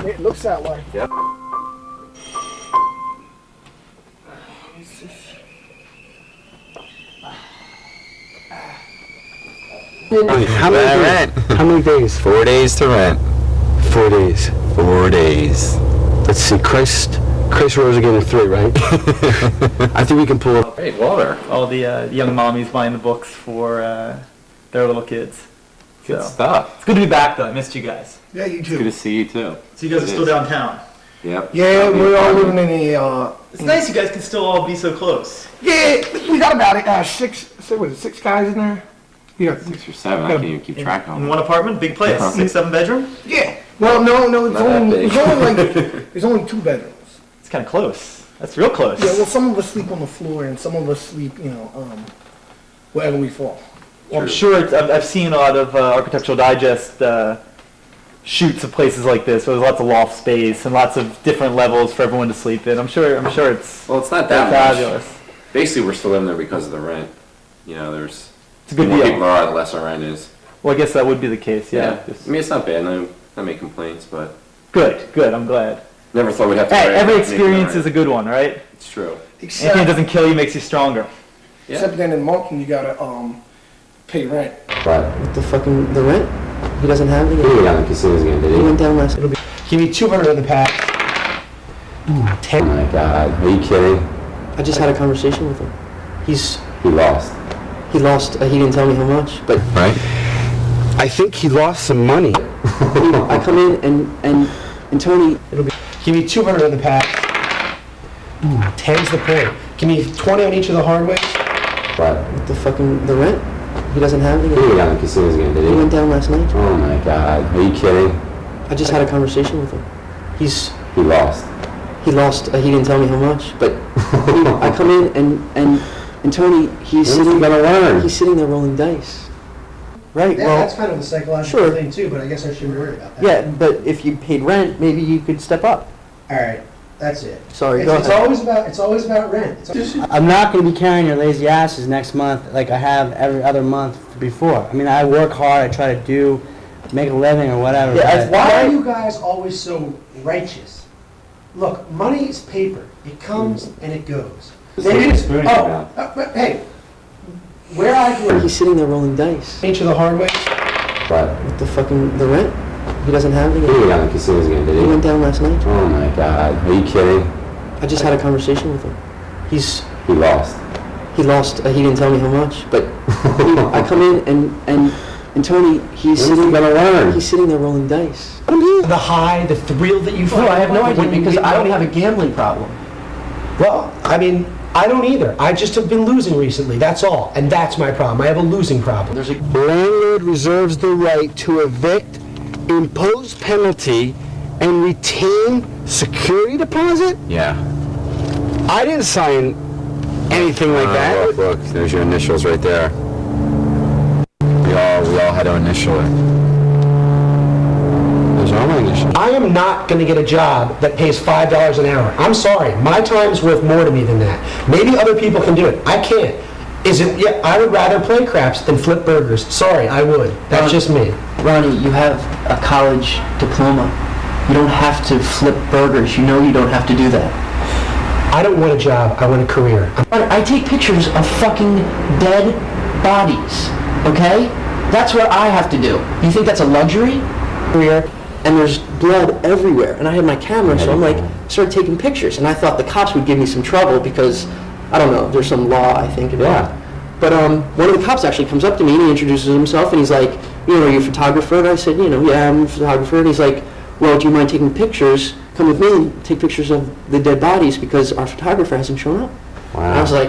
It looks that way. Yep. How many days? 4 days to rent. 4 days. 4 days. Let's see, Christ rose again in 3, right? I think we can pull up. Great, Walter. All the young mommies buying the books for their little kids. Good stuff. It's good to be back, though. I missed you guys. Yeah, you It's good to see you too. So you guys are still downtown. Yep. Yeah, we're all living in a. It's nice you guys can still all be so close. Yeah, we got about six guys in there? Yeah. 6 or 7. I can't even keep track of In them. one apartment, big place, 6, 7 bedroom. Yeah. Well, no, it's Not that only, big. there's only 2 bedrooms. It's kind of close. That's real close. Yeah, well, some of us sleep on the floor and some of us sleep, wherever we fall. Well, I'm sure I've seen a lot of Architectural Digest shoots of places like this where there's lots of loft space and lots of different levels for everyone to sleep in. I'm sure it's Well, it's not that fabulous. much. Basically, we're still living there because of the rent. You know, there's It's a good the more deal. people there are, the less our rent is. Well, I guess that would be the case. Yeah. I mean, it's not bad. I make complaints, but Good. I'm glad. never thought we'd have to. Hey, worry every about making experience rent. is a good one, right? It's true. Anything that doesn't kill you makes you stronger. Except then in Moncton, you gotta pay rent. But The rent? He doesn't have it he again? went down to casinos again, did He he? went down last. Give me 200 in the pack. Oh 10. my God, are you kidding? I just had a conversation with him. He lost. He lost, he didn't tell me how much, but Right. I think he lost some money. I come in and Tony, Give me 200 in the pack. 10's the point. Give me 20 on each of the hardwares. But the rent? He doesn't have it he again? went down to casinos again, did He he? went down last night. Oh my God, are you kidding? I just had a conversation with him. He lost. He lost, he didn't tell me how much, but I come in and Tony, When's he gonna learn? he's sitting there rolling dice. Right, Yeah, well, that's kind of a psychological sure. thing too, but I guess I shouldn't worry about that. yeah, but if you paid rent, maybe you could step up. All right, that's it. Sorry, It's, go it's ahead. always about rent. I'm not going to be carrying your lazy asses next month like I have every other month before. I mean, I work hard, I try to make a living or whatever. Yeah, but- Why are you guys always so righteous? Look, money is paper. It comes and it goes. Maybe it's spoon in your mouth. But hey, where I grew up, He's sitting there rolling dice. Each of the hardwares. But The rent? He doesn't have it he again? went down to casinos again, did He went he? down last night. Oh my God, are you kidding? I just had a conversation with him. He lost. He lost, he didn't tell me how much, but I come in and Tony, When's he gonna learn? he's sitting there rolling dice. The high, the thrill that you feel. No, I have no idea when you because win I don't money. have a gambling problem. Well, I mean, I don't either. I just have been losing recently, that's all. And that's my problem. I have a losing problem. There's a Landlord reserves the right to evict, impose penalty, and retain security deposit? Yeah. I didn't sign anything like that. Look, there's your initials right there. We all had to initial it. Those are all my initials. I am not going to get a job that pays $5 an hour. I'm sorry. My time's worth more to me than that. Maybe other people can do it. I can't. Is it? Yeah, I would rather play craps than flip burgers. Sorry, I would. That's just me. Ronnie, you have a college diploma. You don't have to flip burgers. You know you don't have to do that. I don't want a job. I want a career. I take pictures of fucking dead bodies, okay? That's what I have to do. You think that's a luxury? Career, and there's blood everywhere. And I had my camera, so I'm like, started taking pictures. And I thought the cops would give me some trouble because, I don't know, there's some law, I think, about it. But one of the cops actually comes up to me and he introduces himself and he's like, are you a photographer? And I said, yeah, I'm a photographer. And he's like, well, do you mind taking pictures? Come with me and take pictures of the dead bodies because our photographer hasn't shown up. Wow. And I was like,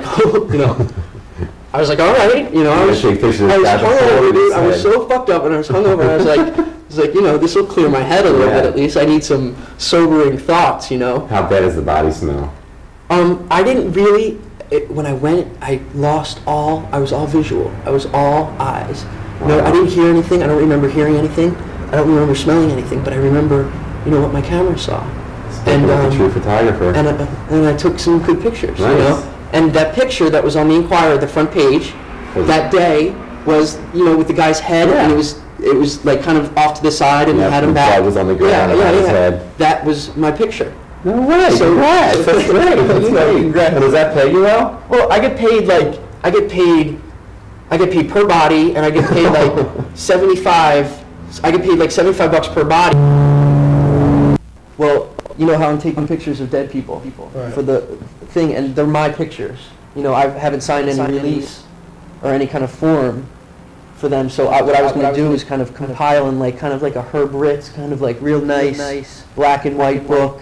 I was like, all right, I was take pictures of I was guys hungover, before dude. I was head. so fucked up and I was hungover. And I was like, this will clear my head a little bit at least. I need some sobering thoughts, How bad does the body smell? I didn't really, when I went, I was all visual. I was all eyes. I didn't hear anything. I don't remember hearing anything. I don't remember smelling anything, but I remember, what my camera saw. And like a true photographer. And I took some good pictures, Nice. And that picture that was on the Inquirer, the front page, that day was, with the guy's head, and it was it was like kind of off to the side and Yeah, had him the back. blood was on the ground above his head. That was my picture. No way, So- congrats, that's great, that's great. Congrats. And does that pay you well? Well, I get paid per body, and I get paid like 75. I get paid like $75 per body. Well, you know how I'm taking pictures of dead people for the thing, and they're my pictures. You know, I haven't signed any release or any kind of form for them. So what I was going to do is kind of compile in like kind of like a Herb Ritz kind of like real nice black and white book.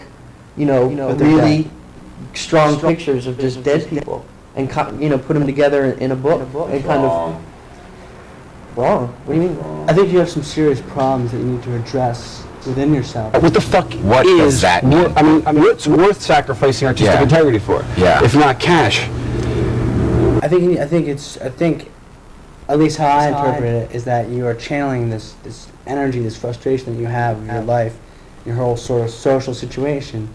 You know, really strong pictures of just dead people, and put them together in a book and kind of. Wrong. What do you mean? I think you have some serious problems that you need to address within yourself. What the fuck does that mean? I mean, what's worth sacrificing artistic Yeah. integrity for? Yeah. If not cash. I think at least how I interpret it is that you are channeling this energy, this frustration that you have in your life, your whole sort of social situation.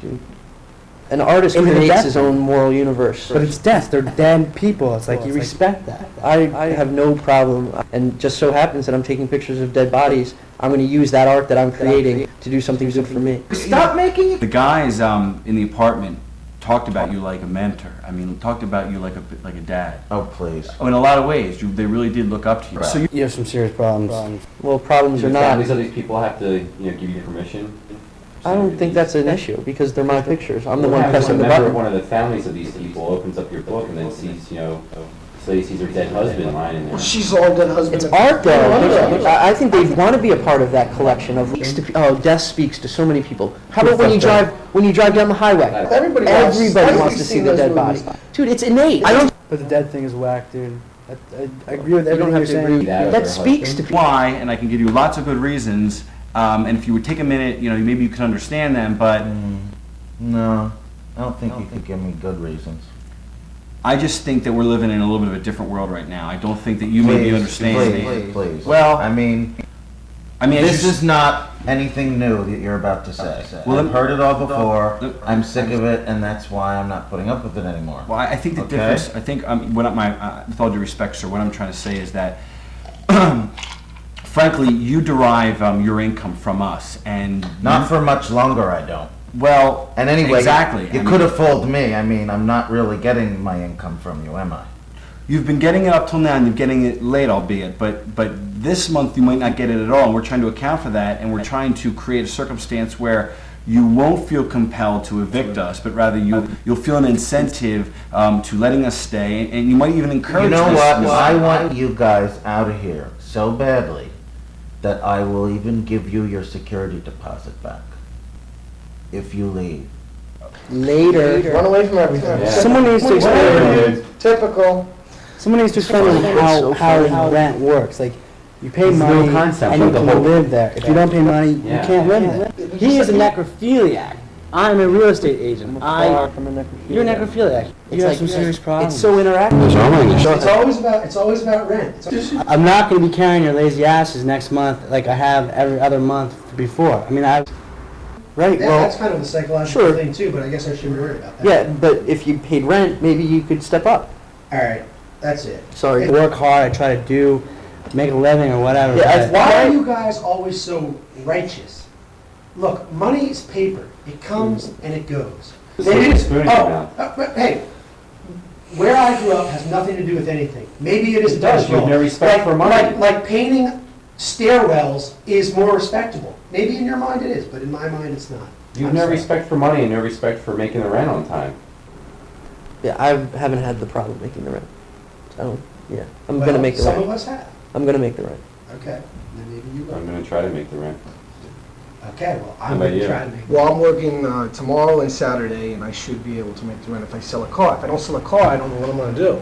An artist Into the creates death. his own moral universe. But it's death. They're dead people. It's like you respect that. I have no problem, and just so happens that I'm taking pictures of dead bodies. I'm going to use that art that I'm creating to do something good for me. Stop making it. The guys in the apartment talked about you like a mentor. I mean, talked about you like a dad. Oh, please. Oh, in a lot of ways, they really did look up to you. So You have some serious problems. Well, problems Do or the not, families of these people have to, give you permission? I don't think that's an issue because they're my pictures. I'm the What one happens pressing when the a member of button. one of the families of these people opens up your book and then sees, say he sees her dead husband lying in there? She's all dead husband. It's art, though. I think they want to be a part of that collection of. Death speaks to so many people. How about when you drive down the highway? Everybody Wants to see the dead body. Dude, it's innate. But the dead thing is whack, dude. I agree with You don't everything have you're to saying. agree with That that. or That her speaks to people. why, and I can give you lots of good reasons. And if you would take a minute, maybe you could understand them. But No, I don't think you could give me good reasons. I just think that we're living in a little bit of a different world right now. I don't think that you maybe understand. Please. Well, I mean, this is not anything new that you're about to say. Well, I've heard it all before. Look, I'm sick of it, and that's why I'm not putting up with it anymore. Well, I think the Okay. difference. I think with all due respect, sir, what I'm trying to say is that, frankly, you derive your income from us, and Not for much longer, I don't. well. And anyway, exactly. you could have fooled me. I mean, I'm not really getting my income from you, am I? You've been getting it up till now, and you're getting it late, albeit. But this month you might not get it at all, and we're trying to account for that, and we're trying to create a circumstance where you won't feel compelled to evict us, but rather you'll feel an incentive to letting us stay, and you might even encourage. You know this- what? this- I want you guys out of here so badly that I will even give you your security deposit back if you leave. Later. Run away from everything. Yeah. Someone needs to explain. Typical. Someone needs to explain how rent works. Like, you pay It's no money concept, and you like the can whole- live there. If you don't pay money, you Yeah. can't live there. He is a necrophiliac. I'm a real estate agent. Far from a necrophiliac. You're a necrophiliac. You have some serious problems. It's so interactive. It's always about rent. I'm not going to be carrying your lazy asses next month like I have every other month before. I mean, Right, Yeah, well, that's kind of a psychological sure. thing too, but I guess I shouldn't worry about that. yeah, but if you paid rent, maybe you could step up. All right, that's it. Sorry. I work hard. I try to make a living or whatever. Yeah, but- Why are you guys always so righteous? Look, money is paper. It comes and it goes. Maybe it's spoon in your mouth. But hey, where I grew up has nothing to do with anything. Maybe it is does. You have no respect for money. Like painting stairwells is more respectable. Maybe in your mind it is, but in my mind it's not. You have I'm no sorry. respect for money and no respect for making the rent on time. Yeah, I haven't had the problem making the rent. I don't, yeah. I'm Well, gonna make the Some of rent. us have. I'm gonna make the rent. Okay, then maybe you I'm will. gonna try to make the rent. Okay, well, How I'm about gonna you? try to make. Well, I'm working tomorrow and Saturday, and I should be able to make the rent if I sell a car. If I don't sell a car, I don't know what I'm gonna do.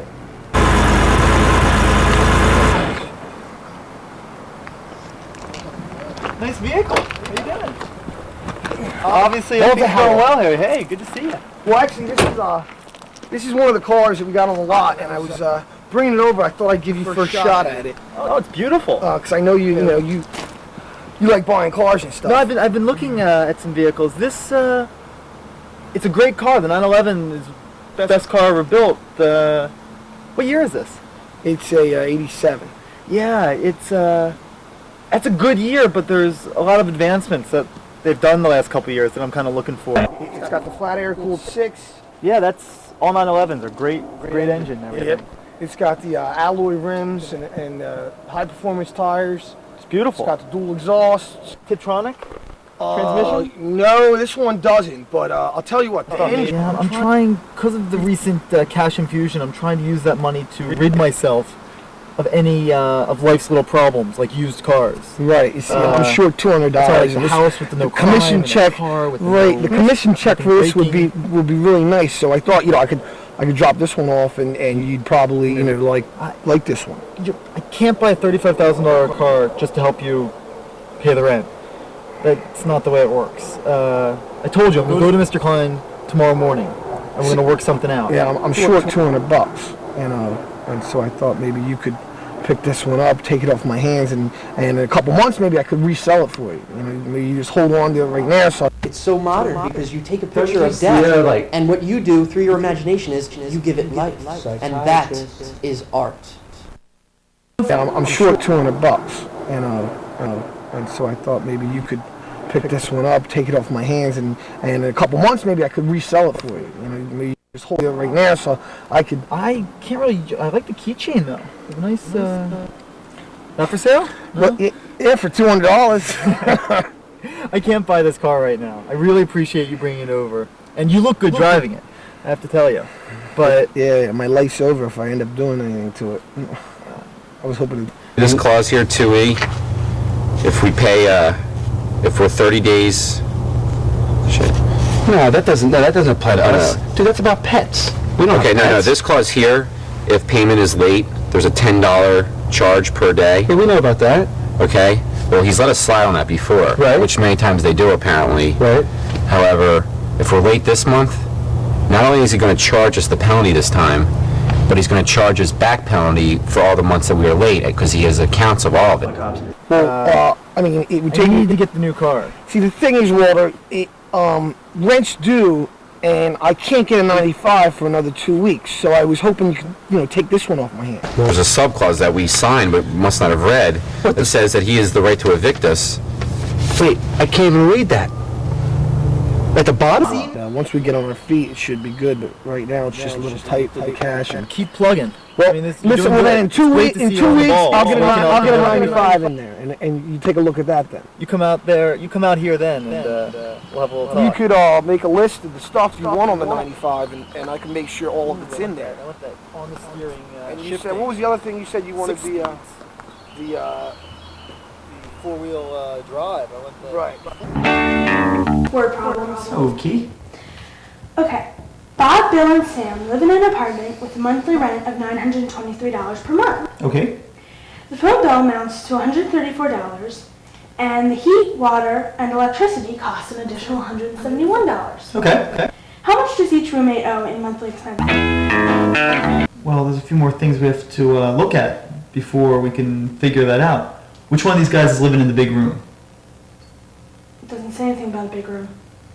Nice vehicle. How you doing? Obviously, everything's going well here. Hey, good to see you. Well, actually, this is one of the cars that we got on the lot, and I was bringing it over. I thought I'd give you first shot at it, Oh, it's beautiful. because I know you like buying cars and stuff. No, I've been looking at some vehicles. This it's a great car. The 911 is the best car ever built. What year is this? It's a '87. Yeah, it's That's a good year, but there's a lot of advancements that they've done the last couple of years that I'm kind of looking for. It's got the flat air cooled 6. Yeah, that's all 911s are great engine and everything. Yep. It's got the alloy rims and high performance tires. It's beautiful. It's got the dual exhausts. Tiptronic transmission? No, this one doesn't. But I'll tell you what, the engine. Yeah, I'm trying, because of the recent cash infusion, I'm trying to use that money to rid myself of any of life's little problems, like used cars. Right. You see, I'm short $200. Like the house with the no crime, commission and check. the car with the Right. no The commission check for this would be breaking. really nice. So I thought, I could drop this one off, and you'd probably like this one. I can't buy a $35,000 car just to help you pay the rent. That's not the way it works. I told you, I'm going to go to Mr. Klein tomorrow morning, and we're going to work something out. Yeah, I'm short $200, and so I thought maybe you could pick this one up, take it off my hands, and in a couple months maybe I could resell it for you. Maybe you just hold on to it right now. So It's so modern because you take a picture of death, and what you do through your imagination is you give it life, and that is art. yeah, I'm short $200, and so I thought maybe you could pick this one up, take it off my hands, and in a couple months maybe I could resell it for you. Maybe just hold it right now so I could. I can't really. I like the keychain though. It's a nice. Not for sale? No? But yeah, for $200. I can't buy this car right now. I really appreciate you bringing it over, and you look good driving it. I have to tell you. But yeah, my life's over if I end up doing anything to it. I was hoping to. This clause here, 2E, if we pay, if we're 30 days, shit. No, that doesn't apply to us. Dude, that's about pets. We don't Okay, have no, pets. this clause here, if payment is late, there's a $10 charge per day, Yeah, we know about that. okay? Well, he's let us slide on that before. Right. Which many times they do, apparently. Right. However, if we're late this month, not only is he going to charge us the penalty this time, but he's going to charge us back penalty for all the months that we were late, because he has accounts of all of it. Well, I mean, it would I take. need to get the new car. See, the thing is, Walter, rent's due, and I can't get a 95 for another 2 weeks. So I was hoping you could, take this one off my hands. There's a subclause that we signed but must not have read that says that he has the right to evict us. Wait, I can't even read that. At the bottom? Once we get on our feet, it should be good. But right now, it's just a little tight with the cash. And Keep plugging. well, I mean, you're listen, doing well, good. then in It's 2 great weeks, to see you on the ball. I'll get a Working out I'll get a there. 95 in there, and you take a look at that then. You come out there. You come out here then, and we'll have a little You talk. could make a list of the stuff you want on the 95, and I can make sure all of it's in there. I want that on the steering. And you said, what was the other thing you said you wanted the four-wheel drive? I want the right. Word problems. Okay. Okay. Bob, Bill, and Sam live in an apartment with a monthly rent of $923 per month. Okay. The phone bill amounts to $134, and the heat, water, and electricity cost an additional $171. Okay. How much does each roommate owe in monthly expenses? Well, there's a few more things we have to look at before we can figure that out. Which one of these guys is living in the big room? It doesn't say anything about a big room.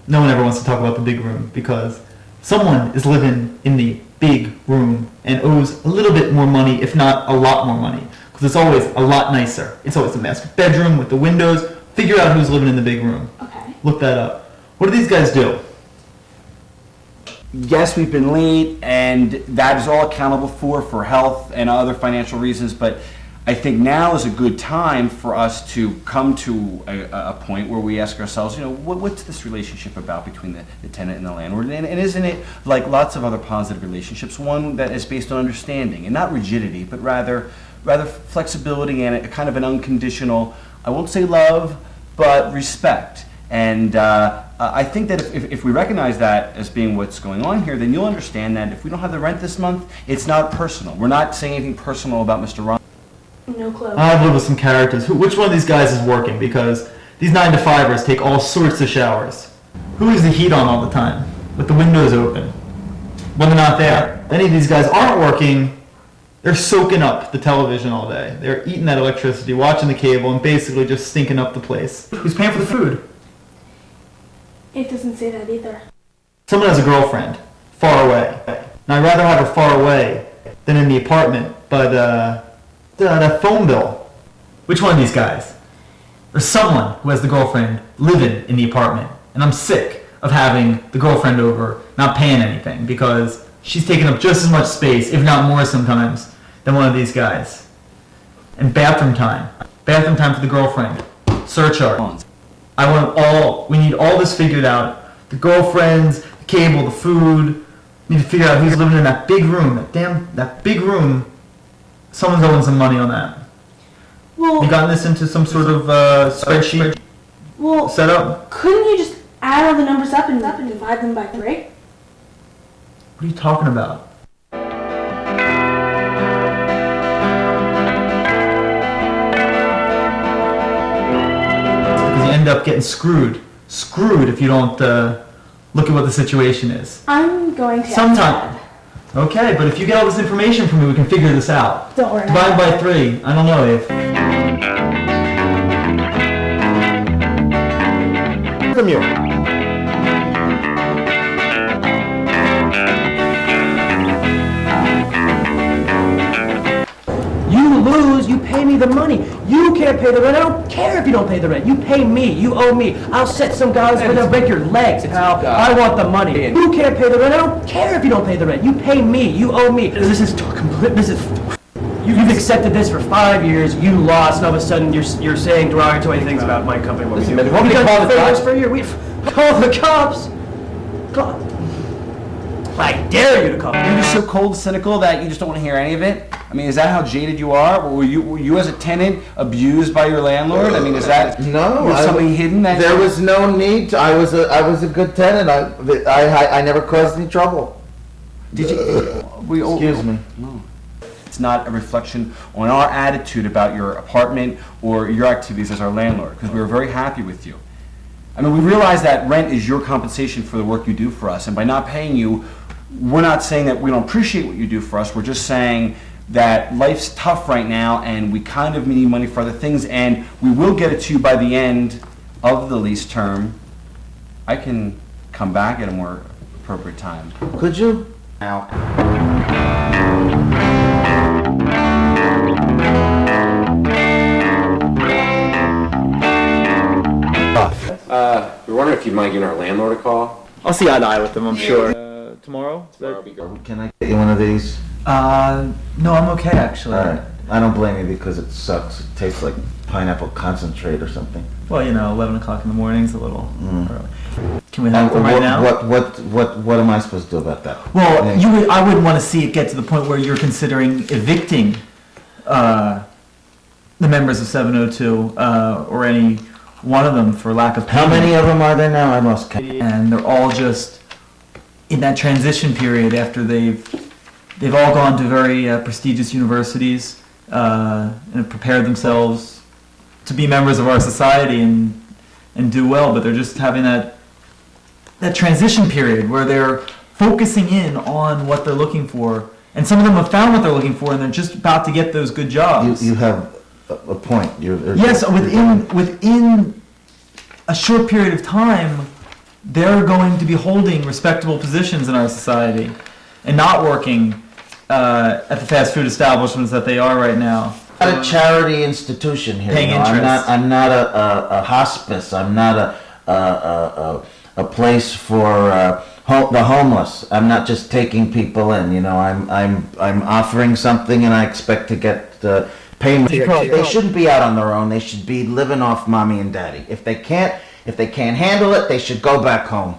No one ever wants to talk about the big room because someone is living in the big room and owes a little bit more money, if not a lot more money, because it's always a lot nicer. It's always a master bedroom with the windows. Figure out who's living in the big room. Okay. Look that up. What do these guys do? Yes, we've been late, and that is all accountable for health and other financial reasons, but I think now is a good time for us to come to a point where we ask ourselves, what's this relationship about between the tenant and the landlord? And isn't it, like lots of other positive relationships, one that is based on understanding and not rigidity, but rather flexibility and a kind of an unconditional, I won't say love, but respect. And I think that if we recognize that as being what's going on here, then you'll understand that if we don't have the rent this month, it's not personal. We're not saying anything personal about Mr. Ron. No clue. I've lived with some characters. Which one of these guys is working? Because these 9-to-5ers take all sorts of showers. Who leaves the heat on all the time with the windows open when they're not there? If any of these guys aren't working, they're soaking up the television all day. They're eating that electricity, watching the cable, and basically just stinking up the place. Who's paying for the food? It doesn't say that either. Someone has a girlfriend, far away. Now, I'd rather have her far away than in the apartment, but that phone bill. Which one of these guys? or someone who has the girlfriend living in the apartment. And I'm sick of having the girlfriend over, not paying anything, because she's taking up just as much space, if not more sometimes, than one of these guys. And bathroom time for the girlfriend, surcharge. We need all this figured out. The girlfriends, the cable, the food. We need to figure out who's living in that big room, that big room. Someone's owing some money on that. Well, You gotten this into some sort of spreadsheet well, setup? couldn't you just add all the numbers up and divide them by 3? What are you talking about? You end up getting screwed if you don't look at what the situation is. I'm going to. Sometime. Okay, but if you get all this information from me, we can figure this out. Don't worry. Divide by 3. I don't know if. From you. You lose, you pay me the money. You can't pay the rent. I don't care if you don't pay the rent. You pay me, you owe me. I'll set some guys where they'll break your legs, pal. I want the money. You can't pay the rent. I don't care if you don't pay the rent. You pay me, you owe me. This is You've accepted this for 5 years. You lost, and all of a sudden you're saying derogatory things about my company. What we do? want me to call the cops? For a year. We call the cops. I dare you to call. You're just so cold and cynical that you just don't want to hear any of it? I mean, is that how jaded you are? Were you as a tenant abused by your landlord? I mean, is that something hidden? There was no need to, I was a good tenant. I never caused any trouble. Did you? Excuse me. No. It's not a reflection on our attitude about your apartment or your activities as our landlord, because we were very happy with you. I mean, we realize that rent is your compensation for the work you do for us, and by not paying you, we're not saying that we don't appreciate what you do for us. We're just saying that life's tough right now, and we kind of need money for other things, and we will get it to you by the end of the lease term. I can come back at a more appropriate time. Could you? Now. We're wondering if you'd mind giving our landlord a call. I'll see eye to eye with them, I'm sure. Tomorrow? Can I get you one of these? No, I'm okay actually. All right. I don't blame you because it sucks. It tastes like pineapple concentrate or something. Well, 11 o'clock in the morning is a little early. Can we have them right now? What am I supposed to do about that? Well, I wouldn't want to see it get to the point where you're considering evicting the members of 702 or any one of them for lack of payment. How many of them are there now? I lost count. And they're all just in that transition period after they've all gone to very prestigious universities and have prepared themselves to be members of our society and do well, but they're just having that transition period where they're focusing in on what they're looking for, and some of them have found what they're looking for, and they're just about to get those good jobs. You have a point. Yes, within a short period of time, they're going to be holding respectable positions in our society and not working at the fast food establishments that they are right now. I'm not a charity institution here. Paying interest. I'm not a hospice. I'm not a place for the homeless. I'm not just taking people in. I'm offering something and I expect to get payment. They shouldn't be out on their own. They should be living off mommy and daddy. If they can't handle it, they should go back home.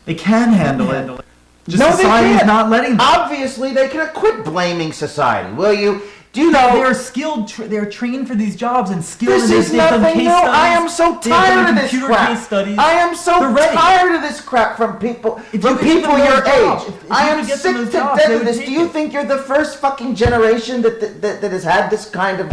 They can handle it. Just No, society's they can't. not letting them. Obviously, they can quit blaming society. Will you? Do you know? They're skilled. They're trained for these jobs and skilled. This and is they've done nothing case new. studies. I am so They've done tired of this computer crap. case studies. I am so They're ready. tired of this crap from people If from you could get people them your those jobs, age. if I you am could get sick them to those jobs, death they of would this. take Do you it. think you're the first fucking generation that has had this kind of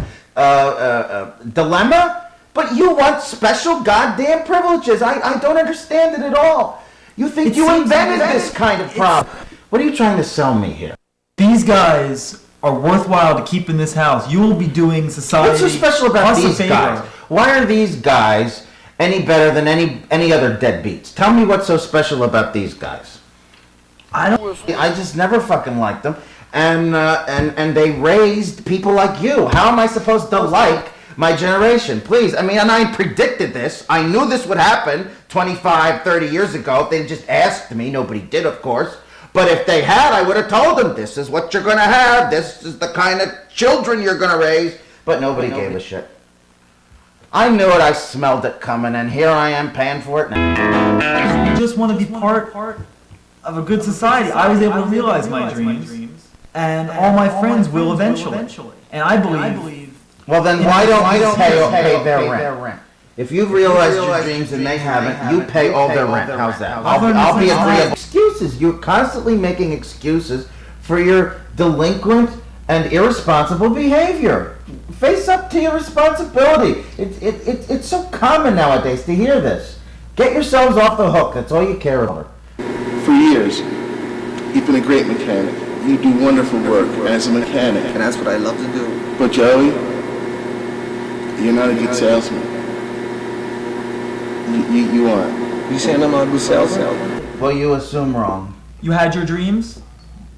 dilemma? But you want special goddamn privileges. I don't understand it at all. You think It you seems invented like this kind of problem. What are you trying to sell me here? These guys are worthwhile to keep in this house. You will be doing society. What's so special about us a these favor. guys? Why are these guys any better than any other deadbeats? Tell me what's so special about these guys. I just never fucking liked them, and they raised people like you. How am I supposed to like my generation, please. I mean, and I predicted this. I knew this would happen 25, 30 years ago. If they just asked me, nobody did, of course. But if they had, I would have told them, this is what you're going to have. This is the kind of children you're going to raise. But nobody gave a shit. I knew it. I smelled it coming, and here I am paying for it now. You just want to be part of a good society. I was able to realize my dreams, and all my friends will eventually. And I believe. Well, then why don't you pay their rent? If you've realized your dreams and they haven't, you pay all their rent. How's that? I'll be agreeable. Excuses. You're constantly making excuses for your delinquent and irresponsible behavior. Face up to your responsibility. It's so common nowadays to hear this. Get yourselves off the hook. That's all you care about. For years, you've been a great mechanic. You do wonderful work as a mechanic. And that's what I love to do. But Joey, you're not a good salesman. You aren't. You saying I'm not a good salesman? Well, you assume wrong. You had your dreams?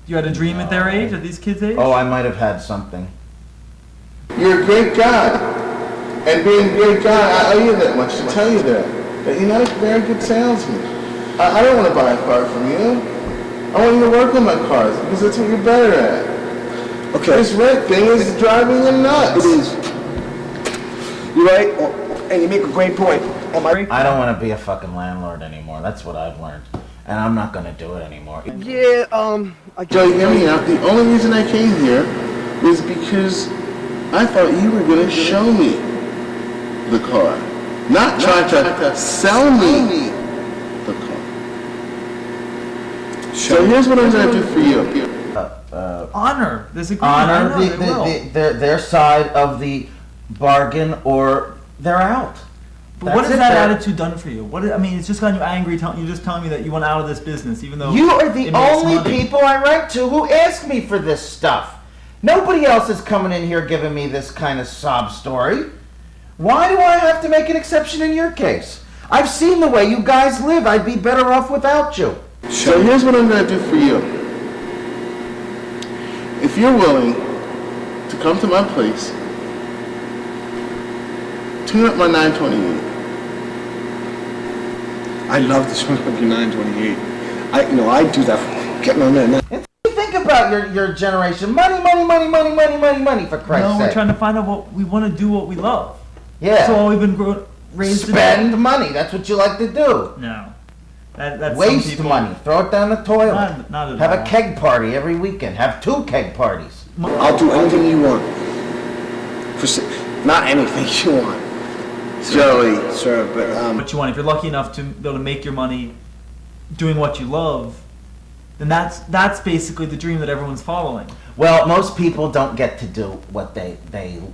You had a dream at their age, at these kids' age? Oh, I might have had something. You're a great guy. And being a great guy, I owe you that much to tell you that you're not a very good salesman. I don't want to buy a car from you. I want you to work on my cars because that's what you're better at. Okay. This rent thing is driving you nuts. It is. You're right, and you make a great point. I don't want to be a fucking landlord anymore. That's what I've learned. And I'm not going to do it anymore. Yeah, Joey, hear me out. The only reason I came here is because I thought you were going to show me the car. Not try to sell me the car. So here's what I'm going to do for you. Honor this agreement. Honor their side of the bargain, or they're out. But what has that attitude done for you? It's just gotten you angry. You're just telling me that you want out of this business, even though you are the only money. people I write to who ask me for this stuff. Nobody else is coming in here giving me this kind of sob story. Why do I have to make an exception in your case? I've seen the way you guys live. I'd be better off without you. So here's what I'm going to do for you. If you're willing to come to my place, tune up my 928. I love to tune up your 928. I do that for getting on there. Think about your generation. Money, for Christ's sake. No, we're trying to find out what we want to do, what we love. Yeah. That's all we've been raised to do. Spend money. That's what you like to do. No. That's waste money. Throw it down the toilet. Not at Have all. a keg party every weekend. Have 2 keg parties. I'll do anything you want. Not anything you want. Joey. Sir, but what you want. If you're lucky enough to be able to make your money doing what you love, then that's basically the dream that everyone's following. Well, most people don't get to do what they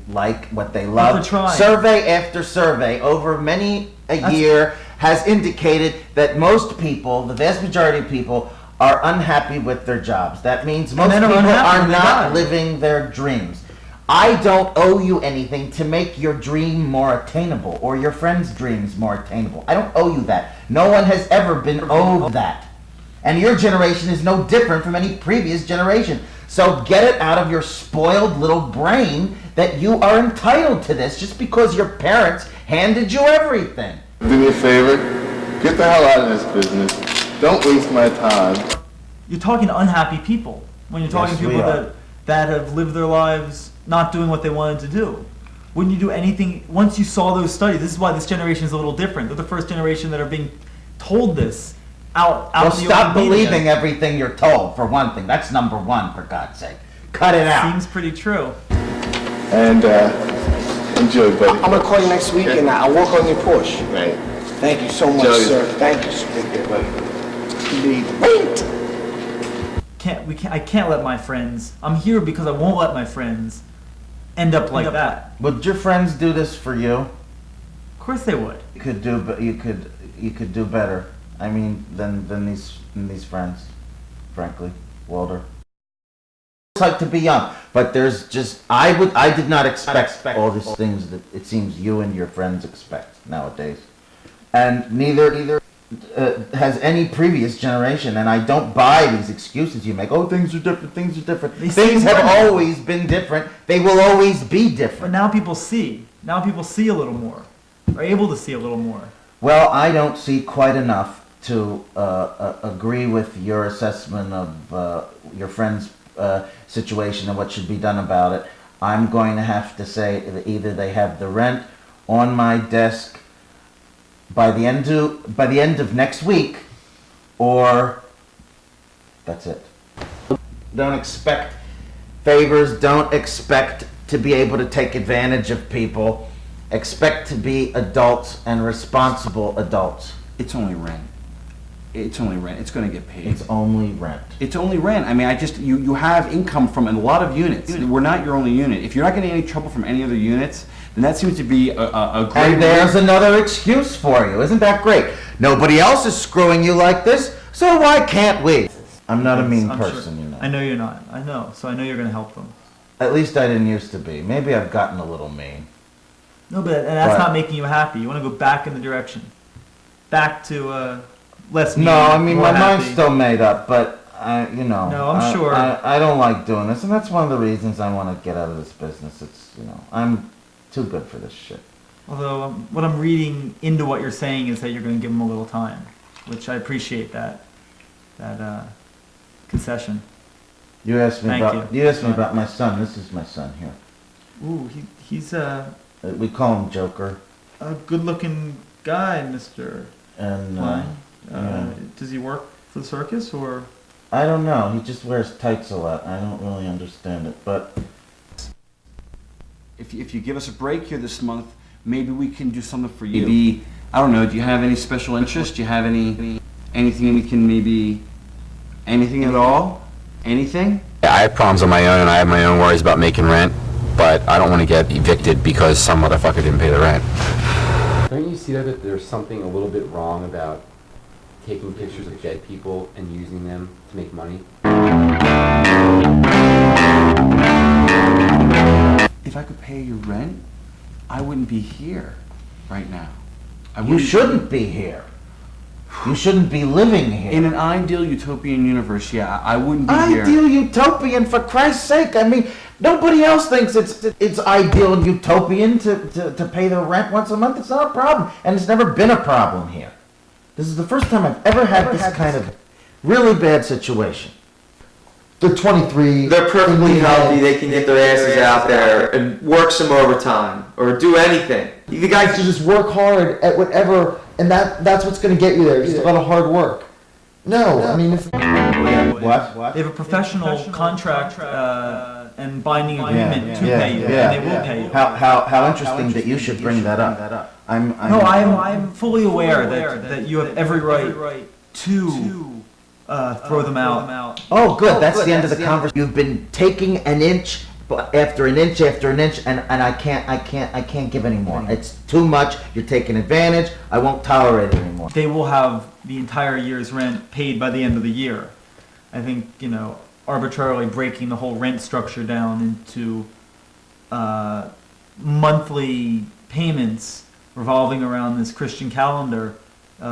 like, what they love. They're trying. Survey after survey over many a year has indicated that most people, the vast majority of people, are unhappy with their jobs. That means most people are not living their dreams. I don't owe you anything to make your dream more attainable or your friends' dreams more attainable. I don't owe you that. No one has ever been owed that. And your generation is no different from any previous generation. So get it out of your spoiled little brain that you are entitled to this just because your parents handed you everything. Do me a favor. Get the hell out of this business. Don't waste my time. You're talking to unhappy people. When you're talking to people that have lived their lives not doing what they wanted to do. Wouldn't you do anything, once you saw those studies, this is why this generation is a little different. They're the first generation that are being told this out Well, in the stop open media. believing everything you're told, for one thing. That's number one, for God's sake. Cut it out. Seems pretty true. And enjoy, buddy. I'm gonna call you next week and I'll work on your Porsche. Right. Thank you so much, Joey. sir. Thank you, sir. Indeed. Wait! I can't let my friends, I'm here because I won't let my friends end up like that. Would your friends do this for you? Of course they would. You could do better. I mean, than these friends, frankly, Walter. It's like to be young, but there's just I did not expect all these things that it seems you and your friends expect nowadays, and neither has any previous generation. And I don't buy these excuses you make. Oh, things are different. Things are different. Things have always been different. They will always be different. But now people see. Now people see a little more, are able to see a little more. Well, I don't see quite enough to agree with your assessment of your friend's situation and what should be done about it. I'm going to have to say that either they have the rent on my desk by the end of next week, or that's it. Don't expect favors. Don't expect to be able to take advantage of people. Expect to be adults and responsible adults. It's only rent. It's only rent. It's going to get paid. It's only rent. It's only rent. I mean, you have income from a lot of units. We're not your only unit. If you're not getting any trouble from any other units, then that seems to be a great... And there's another excuse for you. Isn't that great? Nobody else is screwing you like this, so why can't we? I'm not a mean person, you know. I know you're not. I know. So I know you're going to help them. At least I didn't used to be. Maybe I've gotten a little mean. No, but that's not making you happy. You want to go back in the direction. Back to less mean. No, I mean, more my happy. mind's still made up, but No, I'm sure. I don't like doing this, and that's one of the reasons I want to get out of this business. It's, I'm too good for this shit. Although what I'm reading into what you're saying is that you're going to give them a little time, which I appreciate that concession. You asked me Thank about my son. This is my son here. Ooh, he's we call him Joker. A good-looking guy, Mr. And Klein. yeah. Does he work for the circus, or? I don't know. He just wears tights a lot. I don't really understand it, but If you give us a break here this month, maybe we can do something for you. Maybe, I don't know, do you have any special interest? Do you have anything we can anything at all? Anything? I have problems on my own, and I have my own worries about making rent, but I don't want to get evicted because some motherfucker didn't pay the rent. Don't you see that there's something a little bit wrong about taking pictures of dead people and using them to make money? If I could pay your rent, I wouldn't be here right now. you shouldn't be here. You shouldn't be living here. In an ideal utopian universe, yeah, I wouldn't be here. Ideal utopian, for Christ's sake. I mean, nobody else thinks it's ideal and utopian to pay the rent once a month. It's not a problem, and it's never been a problem here. This is the first time I've ever had this kind of really bad situation. They're 23. They're perfectly healthy. They can get their asses out there and work some overtime or do anything. The guys to just work hard at whatever, and that's what's going to get you there. Just a lot of hard work. No, I mean, if What? They have a professional contract and binding agreement to pay you, and they will pay you. How interesting that you should bring that up. I'm fully aware that you have every right to throw them out. Oh, good. That's the end of the conversation. You've been taking an inch after an inch after an inch, and I can't give any more. It's too much. You're taking advantage. I won't tolerate it anymore. They will have the entire year's rent paid by the end of the year. I think, arbitrarily breaking the whole rent structure down into monthly payments revolving around this Christian calendar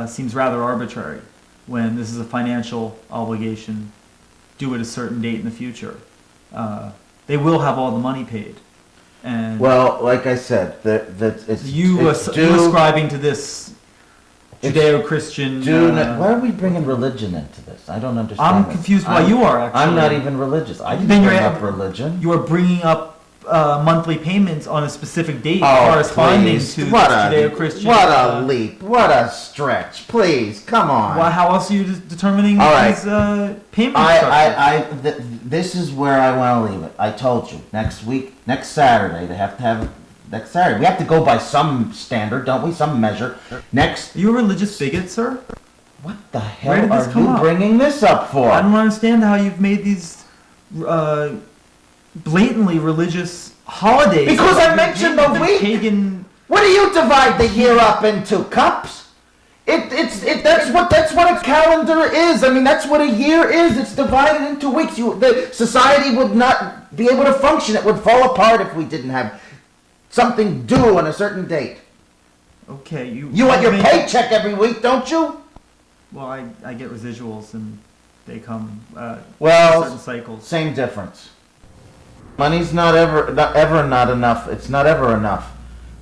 seems rather arbitrary, when this is a financial obligation due at a certain date in the future. They will have all the money paid. And well, like I said, you ascribing to this Judeo-Christian... why are we bringing religion into this? I don't understand. I'm confused why you are, actually. I'm not even religious. I didn't bring up religion. You are bringing up monthly payments on a specific date corresponding to Judeo-Christian... What a leap. What a stretch. Please, come on. Well, how else are you determining these payment structures? This is where I want to leave it. I told you, next Saturday, they have to have... Next Saturday. We have to go by some standard, don't we? Some measure. Next... Are you a religious bigot, sir? What the hell are you bringing this up for? I don't understand how you've made these blatantly religious holidays. Because I mentioned the week. Pagan. What do you divide the year up into? Cups? That's what a calendar is. I mean, that's what a year is. It's divided into weeks. The society would not be able to function. It would fall apart if we didn't have something due on a certain date. Okay, you want your paycheck every week, don't you? Well, I get residuals and they come well, certain cycles. Same difference. Money's not ever not enough. It's not ever enough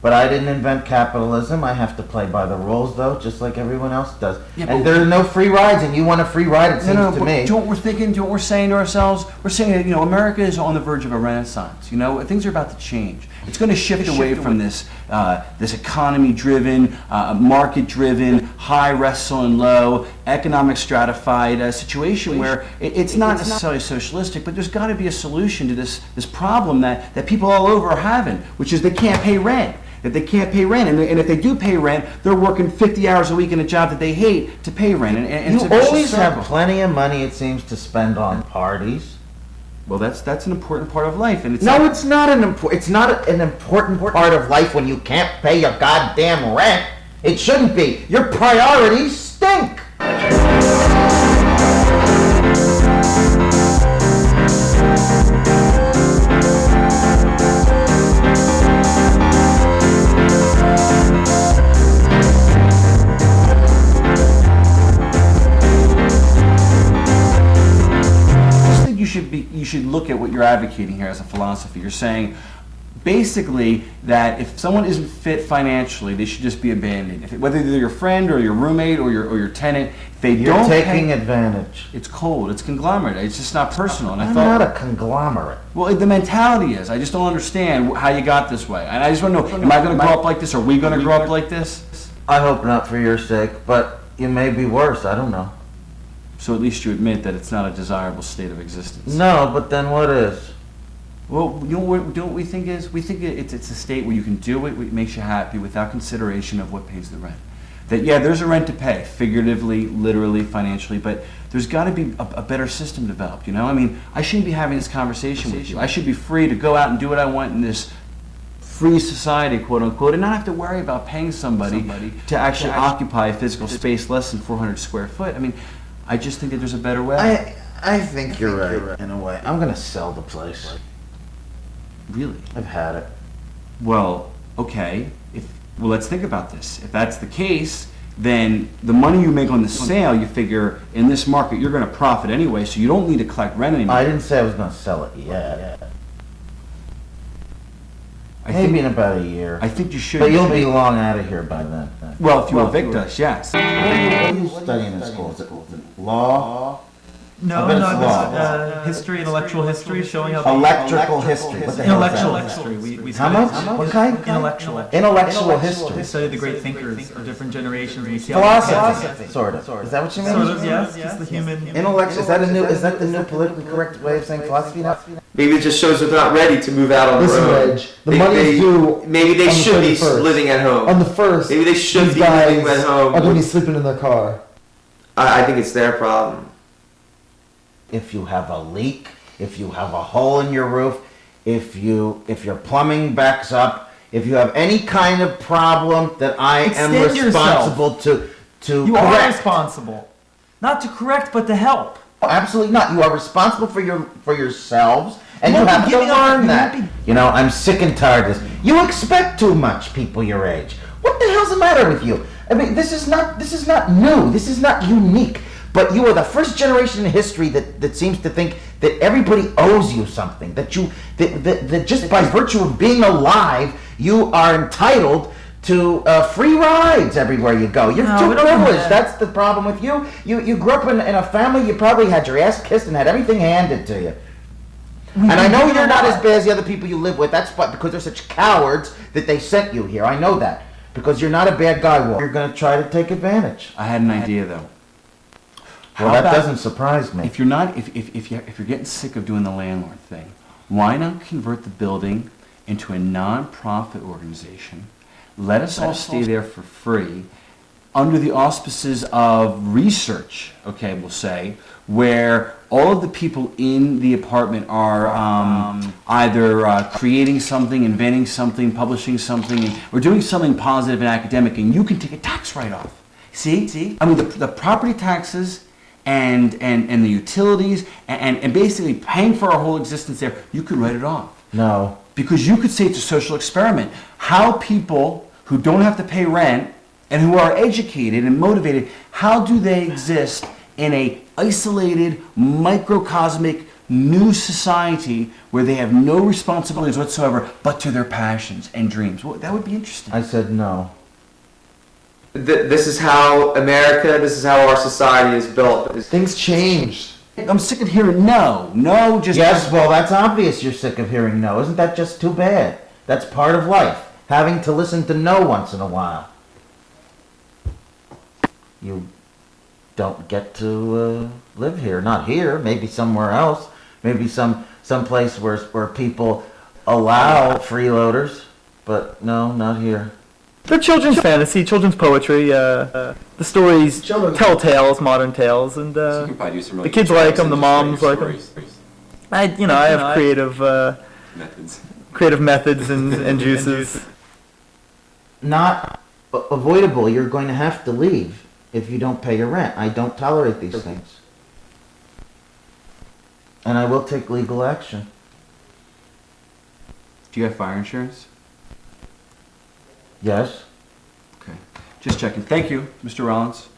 But I didn't invent capitalism. I have to play by the rules, though, just like everyone else does. Yeah, and but- there are no free rides, and you want a free ride, it seems to but me. do you know what we're thinking? Do you know what we're saying to ourselves? We're saying that, America is on the verge of a renaissance. Things are about to change. It's going to shift away from this economy-driven, market-driven, high, wrestle, and low, economic stratified situation where it's not necessarily socialistic, but there's got to be a solution to this problem that people all over are having, which is they can't pay rent. That they can't pay rent, and if they do pay rent, they're working 50 hours a week in a job that they hate to pay rent. And You always have plenty of money, it seems, to spend on parties. Well, that's an important part of life, and it's it's not an important part of life when you can't pay your goddamn rent. It shouldn't be. Your priorities stink. You should look at what you're advocating here as a philosophy. You're saying basically that if someone isn't fit financially, they should just be abandoned. Whether they're your friend or your roommate or your tenant, if they You're don't taking advantage. It's cold. It's conglomerate. It's just not personal. And I'm not a conglomerate. Well, the mentality is. I just don't understand how you got this way. And I just want to know: am I going to grow up like this? Are we going to grow up like this? I hope not for your sake, but you may be worse. I don't know. So at least you admit that it's not a desirable state of existence. No, but then what is? Well, you know what we think is? We think it's a state where you can do it makes you happy without consideration of what pays the rent. That, yeah, there's a rent to pay, figuratively, literally, financially, but there's got to be a better system developed, I mean, I shouldn't be having this conversation with you. I should be free to go out and do what I want in this free society, quote unquote, and not have to worry about paying somebody to actually occupy a physical space less than 400 square foot. I mean, I just think that there's a better way. I think you're right, in a way. I'm going to sell the place. Really? I've had it. Well, okay. Well, let's think about this. If that's the case, then the money you make on the sale, you figure in this market you're going to profit anyway, so you don't need to collect rent anymore. I didn't say I was going to sell it yet. Maybe in about a year. I think you should. But you'll be long out of here by then. Well, if you evict us, yes. What are you studying in school? Is it law? No, history, intellectual history, showing how electrical history. What the hell is that? Intellectual history. We How much? What kind? Intellectual history. We study the great thinkers of different generations. We see Philosophy, sort of. Is that what you mean? Sort of, yes. Just the human. Intellectual. Is that the new politically correct way of saying philosophy now? Maybe it just shows they're not ready to move out on their own. Reg, the money's due. Maybe they on the should be 31st. living at home. On the 1st, Maybe they should these be guys living at home. are going to be sleeping in their car. I think it's their problem. If you have a leak, if you have a hole in your roof, if your plumbing backs up, if you have any kind of problem that I am Extend responsible to You are correct. responsible, not to correct, but to help. Absolutely not. You are responsible for yourselves, and you won't be have to giving up- learn you that. won't I'm sick and tired of this. You expect too much, people your age. What the hell's the matter with you? I mean, this is not new. This is not unique. But you are the first generation in history that seems to think that everybody owes you something. That just by virtue of being alive, you are entitled to free rides everywhere you go. You're too privileged. That's the problem with you. You grew up in a family. You probably had your ass kissed and had everything handed to you. And I know you're not as bad as the other people you live with. That's because they're such cowards that they sent you here. I know that. Because you're not a bad guy, Walt. You're going to try to take advantage. I had an idea, though. Well, that doesn't surprise me. If you're getting sick of doing the landlord thing, why not convert the building into a non-profit organization? Let us all stay there for free, under the auspices of research. Okay, we'll say, where all of the people in the apartment are either creating something, inventing something, publishing something, or doing something positive and academic, and you can take a tax write-off. See? I mean, the property taxes and the utilities and basically paying for our whole existence there, you could write it off. No. Because you could say it's a social experiment. How people who don't have to pay rent and who are educated and motivated, how do they exist in a isolated, microcosmic new society where they have no responsibilities whatsoever but to their passions and dreams. Well, that would be interesting. I said no. This is how America, this is how our society is built. Things changed. I'm sick of hearing no, just... Yes, well, that's obvious you're sick of hearing no. Isn't that just too bad? That's part of life, having to listen to no once in a while. You don't get to live here. Not here, maybe somewhere else. Maybe some place where people allow freeloaders, but no, not here. They're children's fantasy, children's poetry. The stories tell tales, modern tales, and So you can probably do some really the kids good like jobs them, and the just write moms your like them. stories. I have Methods. creative methods and juices. Not avoidable. You're going to have to leave if you don't pay your rent. I don't tolerate these things. And I will take legal action. Do you have fire insurance? Yes. Okay. Just checking. Thank you, Mr. Rollins.